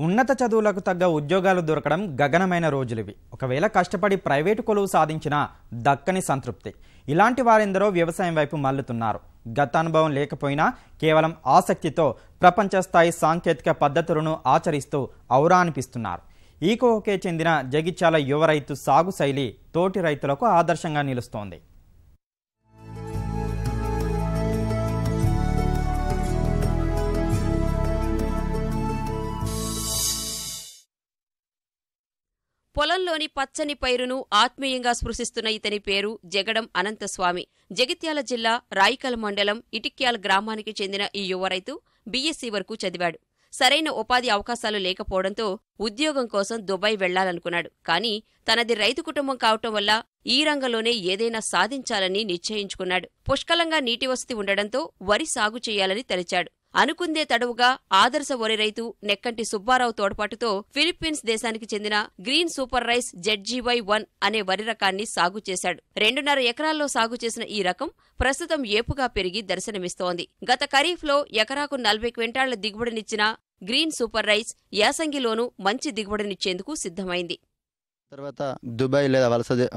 ఉన్నత చదువులకు తగ్గ ఉద్యోగాలు దొరకడం గగనమైన రోజులివి. ఒకవేళ కష్టపడి ప్రైవేటు కొలువు సాధించిన దక్కని సంతృప్తి. ఇలాంటి వారెందరో వ్యవసాయం వైపు మల్లుతున్నారు. గత అనుభవం లేకపోయినా కేవలం ఆసక్తితో ప్రపంచ స్థాయి సాంకేతిక పద్ధతులను ఆచరిస్తూ ఔరా అనిపిస్తున్నారు. ఈ కోవకే చెందిన జగిత్యాల యువ రైతు సాగు శైలి తోటి రైతులకు ఆదర్శంగా నిలుస్తోంది. పొలంలోని పచ్చని పైరును ఆత్మీయంగా స్పృశిస్తున్న ఇతని పేరు జగడం అనంతస్వామి. జగిత్యాల జిల్లా రాయికల్ మండలం ఇటిక్యాల గ్రామానికి చెందిన ఈ యువ రైతు బీఎస్సీ వరకు చదివాడు. సరైన ఉపాధి అవకాశాలు లేకపోవడంతో ఉద్యోగం కోసం దుబాయ్ వెళ్లాలనుకున్నాడు. కానీ తనది రైతు కుటుంబం కావటం వల్ల ఈ రంగంలోనే ఏదైనా సాధించాలని నిశ్చయించుకున్నాడు. పుష్కలంగా నీటి వసతి ఉండడంతో వరి సాగు చేయాలని తలిచాడు. అనుకుందే తడవుగా ఆదర్శ వరి రైతు నెక్కంటి సుబ్బారావు తోడ్పాటుతో ఫిలిప్పీన్స్ దేశానికి చెందిన గ్రీన్ సూపర్ రైస్ ZGY1 అనే వరి రకాన్ని సాగు చేశాడు. 2.5 ఎకరాల్లో సాగు చేసిన ఈ రకం ప్రస్తుతం ఏపుగా పెరిగి దర్శనమిస్తోంది. గత ఖరీఫ్లో ఎకరాకు 40 క్వింటాళ్ల దిగుబడినిచ్చిన గ్రీన్ సూపర్ రైస్ యాసంగిలోనూ మంచి దిగుబడినిచ్చేందుకు సిద్ధమైంది. తర్వాత దుబాయ్ లేదా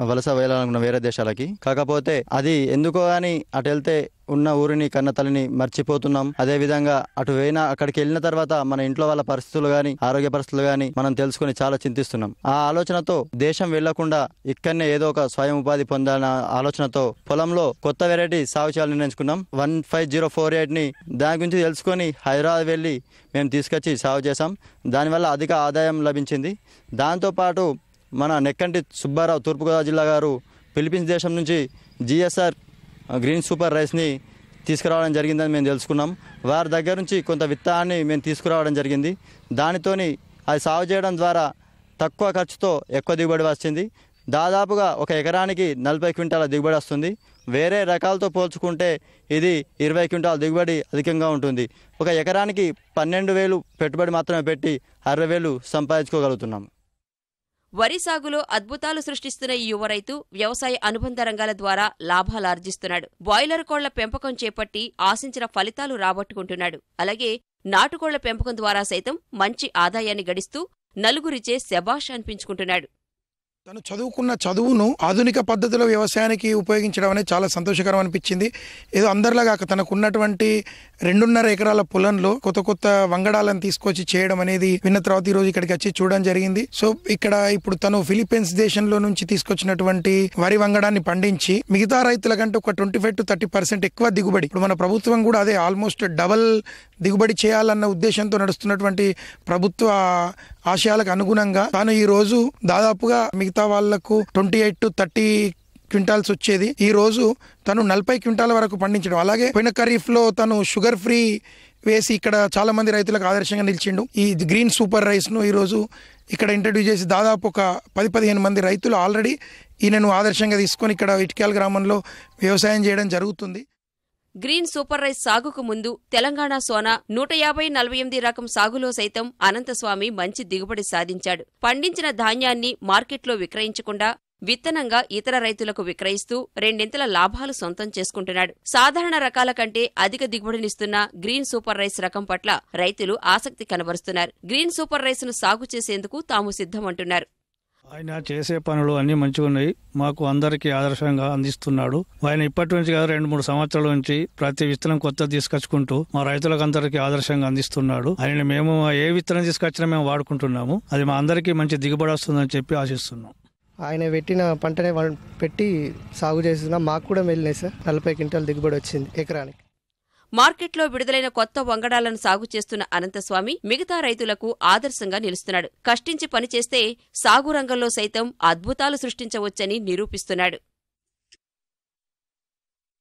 వలస వేయాలనుకున్న వేరే దేశాలకి. కాకపోతే అది ఎందుకో అని అటు వెళ్తే ఉన్న ఊరిని కన్న తల్లిని మర్చిపోతున్నాం. అదే విధంగా అక్కడికి వెళ్ళిన తర్వాత మన ఇంట్లో వాళ్ళ పరిస్థితులు గాని ఆరోగ్య పరిస్థితులు గాని మనం తెలుసుకుని చాలా చింతిస్తున్నాం. ఆ ఆలోచనతో దేశం వెళ్లకుండా ఇక్కడనే ఏదో ఒక స్వయం ఉపాధి పొందాలన్న ఆలోచనతో పొలంలో కొత్త వెరైటీ సాగు చేయాలని నిర్ణయించుకున్నాం. 15048 ని దాని గురించి తెలుసుకొని హైదరాబాద్ వెళ్ళి మేము తీసుకొచ్చి సాగు చేశాం. దానివల్ల అధిక ఆదాయం లభించింది. దాంతోపాటు మన నెక్కంటి సుబ్బారావు తూర్పుగోదావరి జిల్లా గారు ఫిలిప్పీన్స్ దేశం నుంచి GSR గ్రీన్ సూపర్ రైస్ని తీసుకురావడం జరిగిందని మేము తెలుసుకున్నాం. వారి దగ్గర నుంచి కొంత విత్తనాన్ని మేము తీసుకురావడం జరిగింది. దానితోని అది సాగు చేయడం ద్వారా తక్కువ ఖర్చుతో ఎక్కువ దిగుబడి వచ్చింది. దాదాపుగా ఒక ఎకరానికి 40 క్వింటాల దిగుబడి వస్తుంది. వేరే రకాలతో పోల్చుకుంటే ఇది 20 క్వింటాల దిగుబడి అధికంగా ఉంటుంది. ఒక ఎకరానికి 12,000 పెట్టుబడి మాత్రమే పెట్టి 60,000 సంపాదించుకోగలుగుతున్నాం. వరి సాగులో అద్భుతాలు సృష్టిస్తున్న ఈ యువ రైతు వ్యవసాయ అనుబంధ రంగాల ద్వారా లాభాలార్జిస్తున్నాడు. బాయిలర్ కోళ్ల పెంపకం చేపట్టి ఆశించిన ఫలితాలు రాబట్టుకుంటున్నాడు. అలాగే నాటుకోళ్ల పెంపకం ద్వారా సైతం మంచి ఆదాయాన్ని గడిస్తూ నలుగురిచే శభాష్ అనిపించుకుంటున్నాడు. తను చదువుకున్న చదువును ఆధునిక పద్ధతిలో వ్యవసాయానికి ఉపయోగించడం అనేది చాలా సంతోషకరం అనిపించింది. ఏదో అందరిలాగా తనకున్నటువంటి 2.5 ఎకరాల పొలంలో కొత్త వంగడాలను తీసుకొచ్చి చేయడం అనేది విన్న తర్వాత ఈరోజు ఇక్కడికి వచ్చి చూడడం జరిగింది. సో ఇక్కడ ఇప్పుడు తను ఫిలిప్పీన్స్ దేశంలో నుంచి తీసుకొచ్చినటువంటి వరి వంగడాన్ని పండించి మిగతా రైతుల కంటే ఒక 25 to 30% ఎక్కువ దిగుబడి, ఇప్పుడు మన ప్రభుత్వం కూడా అదే ఆల్మోస్ట్ డబల్ దిగుబడి చేయాలన్న ఉద్దేశంతో నడుస్తున్నటువంటి ప్రభుత్వ ఆశయాలకు అనుగుణంగా తాను ఈ రోజు దాదాపుగా మిగతా వాళ్లకు 28 to 30 క్వింటాల్స్ వచ్చేది ఈ రోజు తను 40 క్వింటాల వరకు పండించడం. అలాగే పోయిన ఖరీఫ్ లో తను షుగర్ ఫ్రీ వేసి ఇక్కడ చాలా మంది రైతులకు ఆదర్శంగా నిలిచిండు. ఈ గ్రీన్ సూపర్ రైస్ ను ఈ రోజు ఇక్కడ ఇంట్రడ్యూస్ చేసి దాదాపు ఒక 10-15 మంది రైతులు ఆల్రెడీ ఈయనను ఆదర్శంగా తీసుకొని ఇక్కడ ఇటిక్యాల గ్రామంలో వ్యవసాయం చేయడం జరుగుతుంది. గ్రీన్ సూపర్ రైస్ సాగుకు ముందు తెలంగాణ సోనా 150-48 రకం సాగులో సైతం అనంతస్వామి మంచి దిగుబడి సాధించాడు. పండించిన ధాన్యాన్ని మార్కెట్లో విక్రయించకుండా విత్తనంగా ఇతర రైతులకు విక్రయిస్తూ 2 లాభాలు సొంతం చేసుకుంటున్నాడు. సాధారణ రకాల కంటే అధిక దిగుబడినిస్తున్న గ్రీన్ సూపర్ రైస్ రకం పట్ల రైతులు ఆసక్తి కనబరుస్తున్నారు. గ్రీన్ సూపర్ రైస్ ను సాగు చేసేందుకు తాము సిద్ధమంటున్నారు. ఆయన చేసే పనులు అన్ని మంచిగా ఉన్నాయి. మాకు అందరికీ ఆదర్శంగా అందిస్తున్నాడు. ఆయన ఇప్పటి నుంచి కాదు 2-3 సంవత్సరాల నుంచి ప్రతి విత్తనం కొత్త తీసుకొచ్చుకుంటూ మా రైతులకు అందరికీ ఆదర్శంగా అందిస్తున్నాడు. ఆయన మేము ఏ విత్తనం తీసుకొచ్చినా మేము వాడుకుంటున్నాము. అది మా అందరికీ మంచి దిగుబడి వస్తుందని చెప్పి ఆశిస్తున్నాం. ఆయన పెట్టిన పంటనే పెట్టి సాగు చేస్తున్నాం. మాకు కూడా వెళ్ళినాయి సార్. 40 క్వింటాల దిగుబడి వచ్చింది ఎకరానికి. మార్కెట్లో విడుదలైన కొత్త వంగడాలను సాగు చేస్తున్న అనంతస్వామి మిగతా రైతులకు ఆదర్శంగా నిలుస్తున్నాడు. కష్టించి పనిచేస్తే సాగు రంగంలో సైతం అద్భుతాలు సృష్టించవచ్చని నిరూపిస్తున్నాడు.